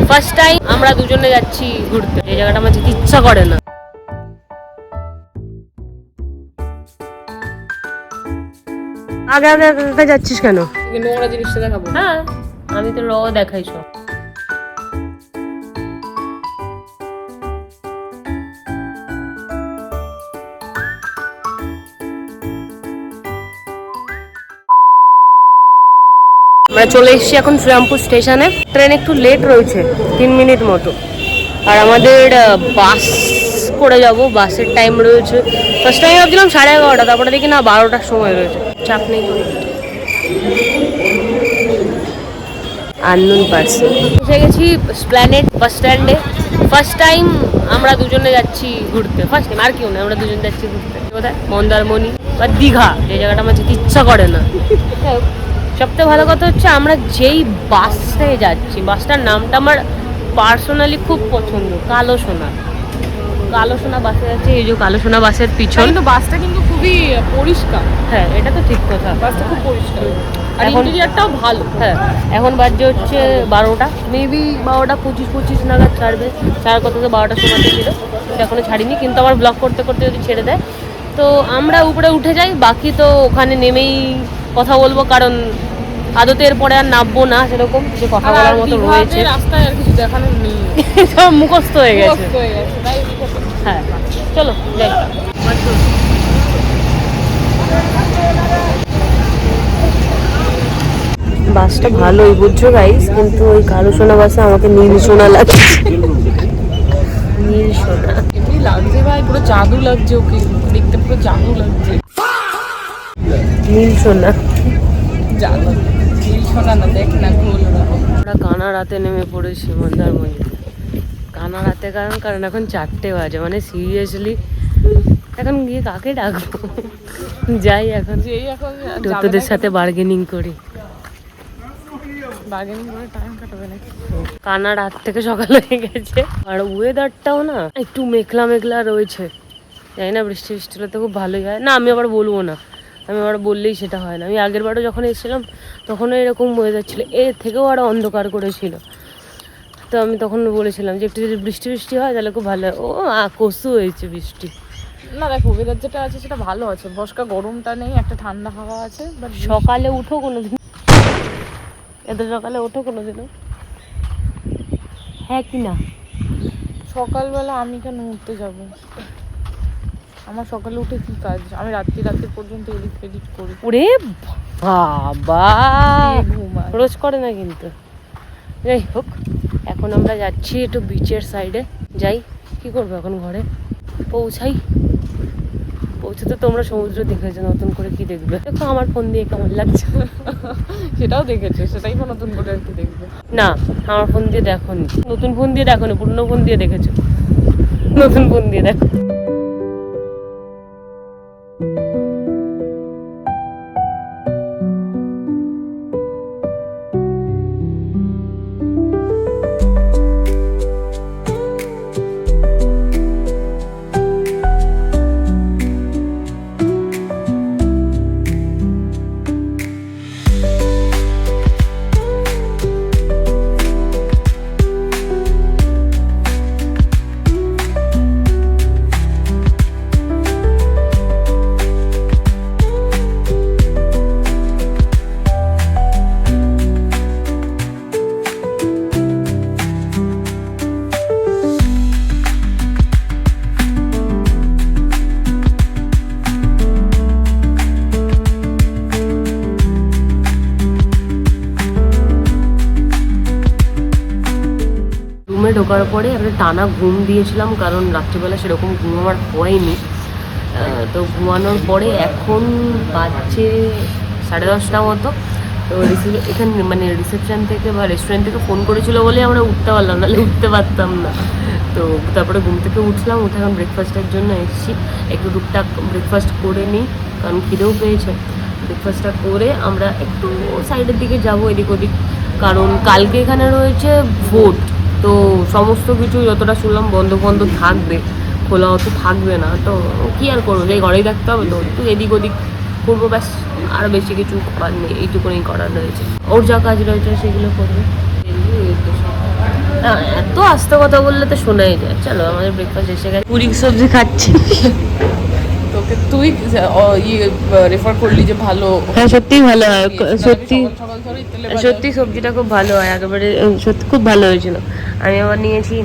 First time আমরা দুজনে যাচ্ছি ঘুরতে, এই জায়গাটা আমার যেতে ইচ্ছা করে না। আগে আগে আগে যাচ্ছিস কেন? নোংরা জিনিসটা দেখাবো? হ্যাঁ, আমি তো দেখাই সব। আমরা চলে এসেছি এখন শ্রীরামপুর স্টেশনে। ট্রেন একটু লেট রয়েছে, 3 মিনিট মতো। আর আমাদের বাস করে যাব, বাসের টাইম রয়েছে। ফার্স্ট টাইম ভাবছিলাম 11:30, তারপরে দেখি না 12টার সময় রয়েছে। চাপ নেই। Unknown person. এসে গেছি স্প্ল্যানেড বাস স্ট্যান্ডে। ফার্স্ট টাইম আমরা দুজনে যাচ্ছি ঘুরতে, ফার্স্ট টাইম, আর কেউ না, আমরা দুজন যাচ্ছি ঘুরতে। কোথায়? মন্দারমণি বা দীঘা, যে জায়গাটা আমার যেতে ইচ্ছা করে না। সবথেকে ভালো কথা হচ্ছে আমরা যেই বাসটায় যাচ্ছি, বাসটার নামটা আমার পার্সোনালি খুব পছন্দ, কালো সোনা। কালো সোনা বাসে যাচ্ছে, এই যে কালো সোনা বাসের পিছন। কিন্তু বাসটা কিন্তু খুবই পরিষ্কার। হ্যাঁ, এটা তো ঠিক কথা, বাসটা খুব পরিষ্কার আর ইন্টেরিয়রটাও ভালো। হ্যাঁ, এখন বাজে হচ্ছে 12টা, মেবি 12টা 25 নাগাদ ছাড়বে। ছাড়ার কথা তো 12টার সময় ছিল, এখনো ছাড়িনি। কিন্তু আমার ব্লগ করতে করতে যদি ছেড়ে দেয় তো আমরা উপরে উঠে যাই, বাকি তো ওখানে নেমেই কথা বলবো, কারণ আদতে এরপরে আর নামবো না সেরকম যে কথা বলার মতো রয়েছে। রাস্তায় আর কিছু দেখানোর নেই, সব মুখস্থ হয়ে গেছে। তাই হ্যাঁ, চলো যাই। বাসটা ভালোই বুঝছো গাইস, কিন্তু ওই কালো সোনা বাসে আমাকে নীল সোনা লাগছে। নীল সোনা এমনি লাগছে ভাই, পুরো জাদু লাগছে, ওকে দেখতে পুরো জাদু লাগছে। নীল সোনা, জাদু নীল সোনা না, দেখ না গোল। আমরা কানাড়াতে নেমে পড়েছি মন্দারমণি। কানাড়াতে কারণ এখন 4টে বাজে, মানে সিরিয়াসলি এখন গিয়ে কাকে ডাকবো? যাই এখন তোদের সাথে বার্গেনিং করি। বার্গেনিং করে টাইম কাটাবে নাকি? কানা রাত থেকে সকাল হয়ে গেছে, আর ওয়েদারটাও না একটু মেঘলা মেঘলা রয়েছে। জানি না বৃষ্টি হলে তো খুব ভালোই হয় না। আমি আবার বলবো না, আমি আবার বললেই সেটা হয় না। আমি আগের বারও যখন এসেছিলাম তখনও এরকম ওয়েদার ছিল, এর থেকেও আরও অন্ধকার করেছিল। তো আমি তখন বলেছিলাম যে একটু যদি বৃষ্টি হয় তাহলে খুব ভালো হয়। ও কসু হয়েছে বৃষ্টি। না দেখো, ওয়েদার যেটা আছে সেটা ভালো আছে, বর্ষা গরমটা নেই, একটা ঠান্ডা হাওয়া আছে। বাট সকালে উঠো কোনোদিন, এত সকালে ওঠো কোনোদিনও? হ্যাঁ কি না? সকালবেলা আমি কেন উঠতে যাব? আমার সকালে উঠে কি কাজ? আমি রাত্রি পর্যন্ত এডিট করি। ওরে বাবা, ঘুমাই। রোজ করে না কিন্তু। যাই হোক, এখন আমরা যাচ্ছি একটু বিচের সাইডে। যাই, কি করবো এখন, ঘরে পৌঁছতে তোমরা সমুদ্র দেখেছো, নতুন করে কি দেখবে? দেখো আমার ফোন দিয়ে কেমন লাগছে। সেটাও দেখেছো, সেটাই নতুন করে আর কি দেখবে? না, আমার ফোন দিয়ে দেখোনি, নতুন ফোন দিয়ে দেখোনি, পুরনো ফোন দিয়ে দেখেছো, নতুন ফোন দিয়ে দেখো। ঢোকার পরে আমি টানা ঘুম দিয়েছিলাম, কারণ রাত্রিবেলা সেরকম ঘুম আমার হয়নি। তো ঘুমানোর পরে এখন বাজছে 10:30 মতো। তো এখানে মানে রিসেপশন থেকে বা রেস্টুরেন্ট থেকে ফোন করেছিল বলে আমরা উঠতে পারলাম, নাহলে উঠতে পারতাম না। তো তারপরে ঘুম থেকে উঠলাম, উঠে এখন ব্রেকফাস্টের জন্য এসেছি। একটু টুকটাক ব্রেকফাস্ট করে নিই, কারণ খিদেও পেয়েছে। ব্রেকফাস্টটা করে আমরা একটু সাইডের দিকে যাব, এদিক ওদিক, কারণ কালকে এখানে রয়েছে ভোট। তো সমস্ত কিছু যতটা শুনলাম বন্ধ থাকবে, খোলা অত থাকবে না। তো কী আর করবো, যে ঘরেই থাকতে হবে, তো একটু এদিক ওদিক করবো, ব্যাস। আর বেশি কিছু করার নেই, এইটুকুনি করার রয়েছে। ওর যা কাজ রয়েছে সেগুলো করবে। এত আস্তে কথা বললে তো শোনাই যায়। চলো আমাদের ব্রেকফাস্ট এসে গেছে, পুরি সবজি খাচ্ছি। তোকে তুই রেফার করলি যে ভালো। হ্যাঁ সত্যিই ভালো হয়, সত্যি সকাল ধরে তেলে ভাজা সত্যি সবজিটা খুব ভালো হয় একেবারে, সত্যি খুব ভালো হয়েছিল। আমি আবার নিয়েছি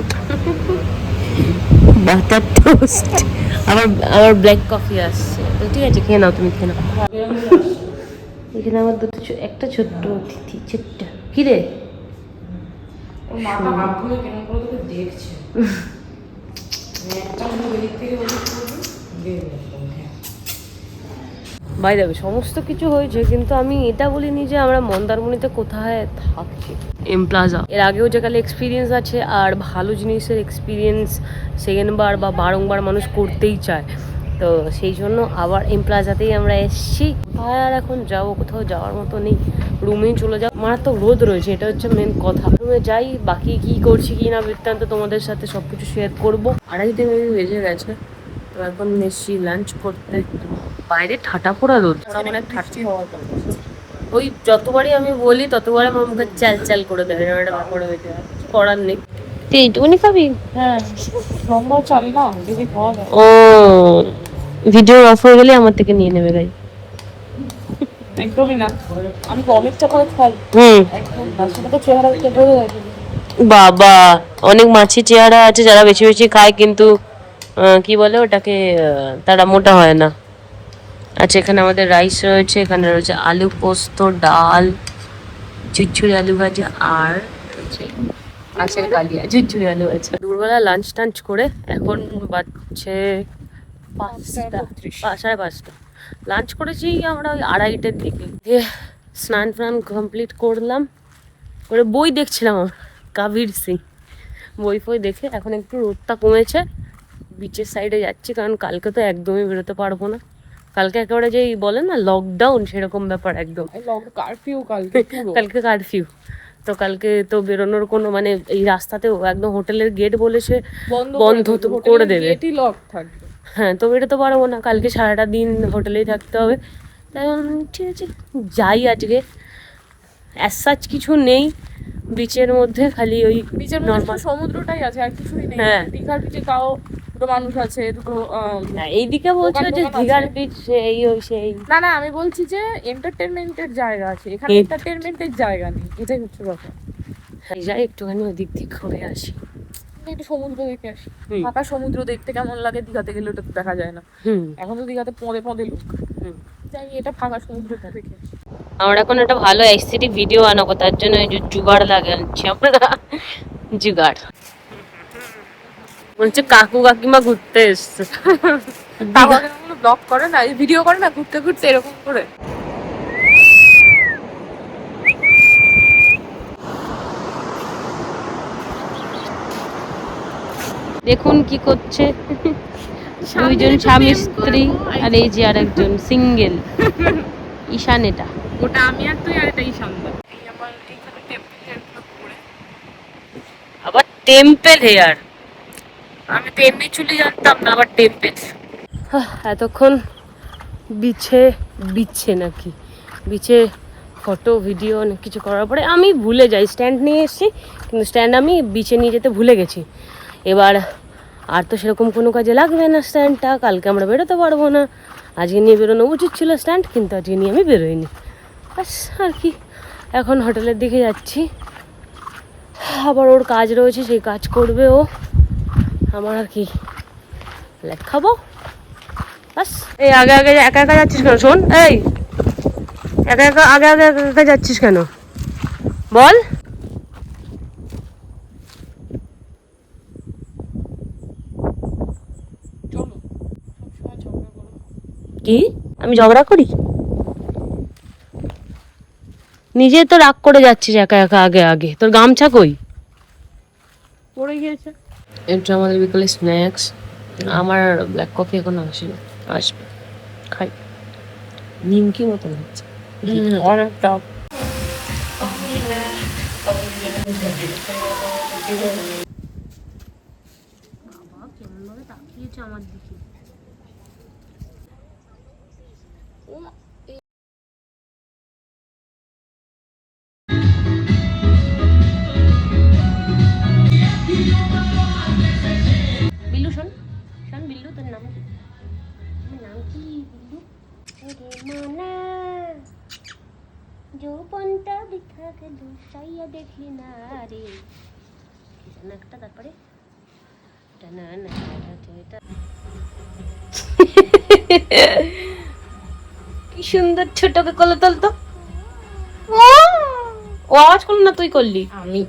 বাটার টোস্ট, আবার আবার ব্ল্যাক কফি আসছে। তো ঠিক আছে, খেয়ে নাও, তুমি খেয়ে নাও। এখানে আমার দুটো একটা ছোট্ট অতিথি, ছোট্ট কি রে দেখছে। বাই যাবে, সমস্ত কিছু হয়েছে, কিন্তু আমি এটা বলিনি যে আমরা মন্দারমণিতে কোথায় থাকছি। এম প্লাজা এর আগেও যে কালে এক্সপিরিয়েন্স আছে, আর ভালো জিনিসের এক্সপিরিয়েন্স সেকেন্ড বার বা বারংবার মানুষ করতেই চায়। তো সেই জন্য আবার এম প্লাজাতেই আমরা এসেছি। কোথায় আর এখন যাবো, কোথাও যাওয়ার মতো নেই, রুমেই চলে যাও। মারাত্মক রোদ রয়েছে, এটা হচ্ছে মেন কথা। রুমে যাই, বাকি কি করছি কি না বৃত্তান্ত তোমাদের সাথে সবকিছু শেয়ার করবো। 2:30 বেজে গেছে, তো এখন এসেছি লাঞ্চ করতে। বাইরে ঠাটা পোড়া রোদ, মানে ওই যতবারই আমি বলি ততবারই আমার মুখে চাল চাল করে দেয়, একটা ব্যাপার হয়েছে, করার নেই। এইটুকুনি খাবি? হ্যাঁ, লম্বা চাল না যদি খাওয়া যায়। ও ভিডিও অফ হয়ে গেলে আমার থেকে নিয়ে নেবে গাই। একদমই না, আমি অনেকটা করে খাই। একদম না, সেটা তো চেহারা দেখে বোঝা যায়। বাবা, অনেক মাছি চেহারা আছে যারা বেশি বেশি খায়, কিন্তু কি বলে ওটাকে, তারা মোটা হয় না। আচ্ছা, এখানে আমাদের রাইস রয়েছে, এখানে রয়েছে আলু পোস্ত, ডাল, ঝুরঝুরি আলু ভাজা, আর মাছের কালিয়া, ঝুরঝুরি আলু ভাজা। দুপুরবেলা লাঞ্চ টাঞ্চ করে এখন বাজছে 5:30। লাঞ্চ করেছি আমরা ওই 2:30-এর দিকে। দিয়ে স্নান ফান কমপ্লিট করলাম, করে বই দেখছিলাম, কবির সিং বই ফই দেখে এখন একটু রোদটা কমেছে, বিচের সাইডে যাচ্ছি, কারণ কালকে তো একদমই বেরোতে পারবো না। কালকে একেবারে যেই বলে না লকডাউন, সেরকম ব্যাপার একদম। কারফিউ কালকে, কালকে কারফিউ, তো কালকে তো বেরোনোর কোনো মানে, এই রাস্তাতেও একদম হোটেলের গেট বলেছে বন্ধ তো করে দেবে, লক থাকবে। হ্যাঁ, তো বেরোতে পারবো না, কালকে সারাটা দিন হোটেলেই থাকতে হবে। তাই ঠিক আছে যাই আজকে। অ্যাজ সাচ কিছু নেই বিচের মধ্যে, খালি ওই বিচের মধ্যে সমুদ্রটাই আছে, আর কিছুই নেই। হ্যাঁ, দীঘার বিচে তাও দুটো মানুষ আছে, দুটো এইদিকে বলছো যে দীঘার বিচ এই ওই সেই। না না, আমি বলছি যে এন্টারটেনমেন্টের জায়গা আছে, এখানে এন্টারটেনমেন্টের জায়গা নেই, এটাই হচ্ছে কথা। যাই একটুখানি ওই দিক থেকে ঘুরে আসি, একটু সমুদ্র দেখে আসি। ফাঁকা সমুদ্র দেখতে কেমন লাগে, দীঘাতে গেলে ওটা তো দেখা যায় না। এখন তো দীঘাতে পদে পদে লোক। যাই, এটা ফাঁকা সমুদ্রটা দেখে আসি। আমার এখন একটা ভালো এসিডি ভিডিও বানাবো, তার জন্য এই যে জুগাড় লাগে আনছি আমরা, জুগাড়। বলছে কাকু কাকিমা ঘুরতে এসছে, ব্লগ করে না, ভিডিও করে না, ঘুরতে ঘুরতে এরকম করে। দেখুন কি করছে দুইজন স্বামী স্ত্রী, আর এই যে আর একজন সিঙ্গেল ঈশান। এটা ওটা আমি আর তুই, আর এটা ঈশান দা। এই আমার এইখানে টেম্পল হেয়ার করে, আবার টেম্পল হেয়ার, আমি তো এমনি চুলি জানতাম না, আবার টেম্পল। এতক্ষণ বিছে নাকি বিচে ফটো ভিডিও অনেক কিছু করার পরে আমি ভুলে যাই, স্ট্যান্ড নিয়ে এসেছি, কিন্তু স্ট্যান্ড আমি বিচে নিয়ে যেতে ভুলে গেছি। এবার আর তো সেরকম কোনো কাজে লাগবে না স্ট্যান্ডটা, কালকে আমরা বেরোতে পারবো না। আজকে নিয়ে বেরোনো উচিত ছিল স্ট্যান্ড, কিন্তু আজকে নিয়ে আমি বেরোইনি। ব্যাস আর কি, এখন হোটেলের দিকে যাচ্ছি, আবার ওর কাজ রয়েছে, সেই কাজ করবে ও, আমার আর কি খাবো ব্যাস। এই আগে আগে একা একা যাচ্ছিস কেন? শোন, এই একা একা আগে আগে একা একা যাচ্ছিস কেন বল? কি আমি ঝগড়া করি? নিজে তো রাগ করে যাচ্ছিস একা একা আগে আগে, তোর গামছা কই? পড়ে গিয়েছে। এটা আমাদের বিকালে স্ন্যাক্স। আমার ব্ল্যাক কফি এখন আসেনি, আসবে, খাই। নিমকি মতন হচ্ছে অনেকটা। কেমন ভাবে তাকিয়েছে আমার দিকে। মানা যৌবনটা বৃথা গেল সাইয়া দেখলি না রে কি যেন একটা তারপরে টানা না এটা কি সুন্দর ছোটকে কোলে তুলতো ও আওয়াজ করলো না তুই করলি আমি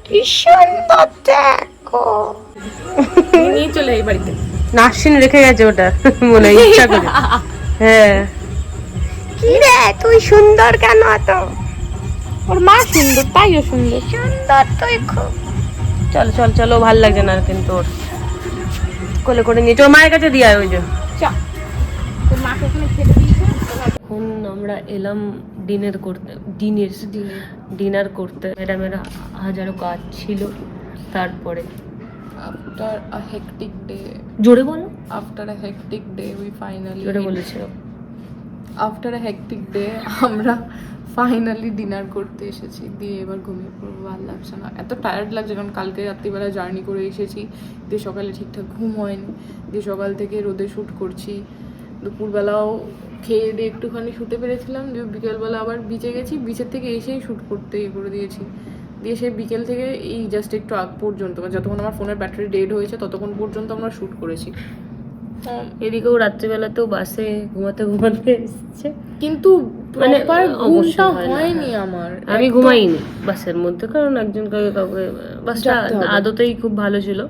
কি সুন্দর দেখো নিয়ে চলে এই বাড়িতে নার্সিন রেখে গেছে ওটা মনে হয় ইচ্ছা করে হ্যাঁ কি রে তুই সুন্দর কেন এত ওর মা সুন্দর তাইও সুন্দর সুন্দর তুই খুব চল চল চলো ভাল লাগছে না কিন্তু ওর কোলে করে নিয়ে চল মায়ের কাছে দিয়ে আয় ওই যে চা তোর মাকে ওখানে খেতে দিয়েছে এখন আমরা এলাম ডিনার করতে ম্যাডামের হাজারো কাজ ছিল তারপরে আফটার আ হেক্টিক ডে জোরে বলো after a hectic day we finally জোরে বলেছিল আফটার আ হেক্টিক ডে আমরা ফাইনালি ডিনার করতে এসেছি দিয়ে এবার ঘুমিয়ে পড়বো ভালো লাগছে না এত টায়ার্ড লাগছে কারণ কালকে রাত্রিবেলা জার্নি করে এসেছি দিয়ে সকালে ঠিকঠাক ঘুম হয়নি দিয়ে সকাল থেকে রোদে শ্যুট করছি দুপুরবেলাও খেয়ে দিয়ে একটুখানি শুতে পেরেছিলাম দিয়ে বিকেলবেলা আবার বিচে গেছি বিচের থেকে এসেই শ্যুট করতে করে দিয়েছি দিয়ে সেই বিকেল থেকে এই জাস্ট একটু আগ পর্যন্ত যতক্ষণ আমার ফোনের ব্যাটারি ডেড হয়েছে ততক্ষণ পর্যন্ত আমরা শ্যুট করেছি এদিকেও রাত্রিবেলাতেও বাসে ঘুমাতে ঘুমাতে এসছে কিন্তু মানে প্রপার ঘুমটা অবশ্যই হয় না, হয়নি আমার আমি ঘুমাইনি বাসের মধ্যে কারণ একজন কাউকে কাউকে বাসটা জাগতে হবে। আদতেই খুব ভালো ছিল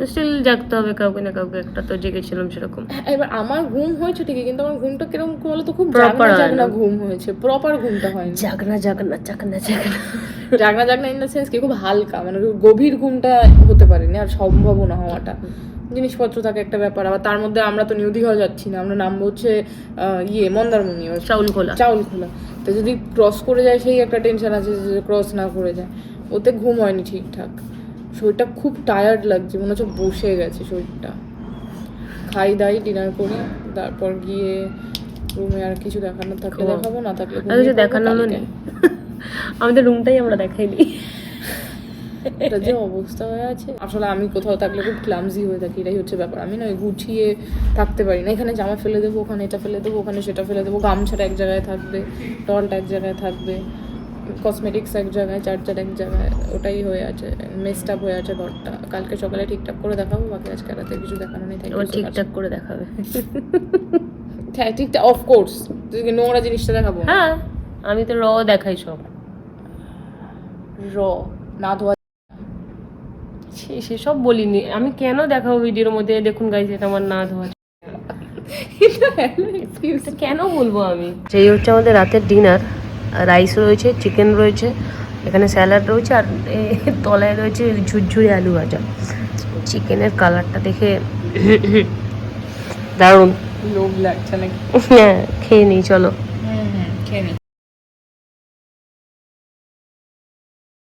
স্টিল জাগতে হবে কাউকে না কাউকে একটা তো জেগেছিলাম সেরকম এবার আমার ঘুম হয়েছে ঠিকই কিন্তু আমার ঘুমটা কিরকম বলো তো খুব Proper জাগনা হয় জাগনা না। ঘুম হয়েছে প্রপার ঘুমটা হয়নি জাগনা জাগনা জাগনা জাগনা জাগনা জাগনা ইন দ্য সেন্স কি খুব হালকা মানে গভীর ঘুমটা হতে পারেনি আর সম্ভাবনা হওয়াটা জিনিসপত্র থাকে একটা ব্যাপার আবার তার মধ্যে আমরা তো নিউ দীঘাও যাচ্ছি না আমরা নামবো হচ্ছে মন্দারমণি চাউল খোলা চাউল খোলা তো যদি ক্রস করে যায় সেই একটা টেনশন আছে যে ক্রস না করে যায় ওতে ঘুম হয়নি ঠিকঠাক শরীরটা খুব টায়ার্ড লাগছে মনে হচ্ছে বসে গেছে শরীরটা খাই দাই ডিনার করি তারপর গিয়ে রুমে আর কিছু দেখানো থাকলে দেখাবো না থাকলে আর কিছু দেখানো হলো নেই আমাদের রুমটাই আমরা দেখাইনি এটা যে অবস্থা হয়ে আছে আসলে আমি কোথাও থাকলে খুব ক্লামজি হয়ে থাকি এটাই হচ্ছে ব্যাপার আমি না ওই গুছিয়ে থাকতে পারি না এখানে জামা ফেলে দেবো ওখানে এটা ফেলে দেবো ওখানে সেটা ফেলে দেবো গামছাটা এক জায়গায় থাকবে টলটা এক জায়গায় থাকবে কসমেটিক্স এক জায়গায় চার্জার এক জায়গায় ওটাই হয়ে আছে মেসড আপ হয়ে আছে ঘরটা কালকে সকালে ঠিকঠাক করে দেখাবো বাকি আজকে রাতে কিছু দেখানো নেই আবার ঠিকঠাক করে দেখাবে হ্যাঁ ঠিকঠাক অফকোর্স তুই নোংরা জিনিসটা দেখাবো হ্যাঁ আমি তো দেখাই সব র না ধোয়া সেসব বলিনি আমি কেন দেখাবো ভিডিওর মধ্যে দেখুন গাইজ এটা আমার না ধোয়া কেন বলবো আমি সেই হচ্ছে আমাদের রাতের ডিনার রাইস রয়েছে চিকেন রয়েছে এখানে স্যালাড রয়েছে আর তলায় রয়েছে ঝুরঝুরি আলু ভাজা চিকেনের কালারটা দেখে দারুণ লোভ লাগছে নাকি হ্যাঁ খেয়ে নিই চলো খেয়ে নি